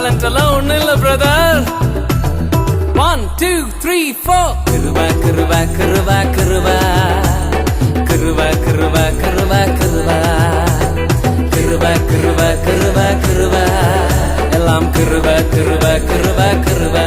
Talent எல்லாம் ஒண்ணும் இல்ல பிரதர். 1 2 3 4 கிருவா கிருவா கிருவா கிருவா கிருவா கிருவா கிருவா கிருவா கிருவா கிருவா கிருவா கிருவா எல்லாம் கிருவா கிருவா கிருவா கிருவா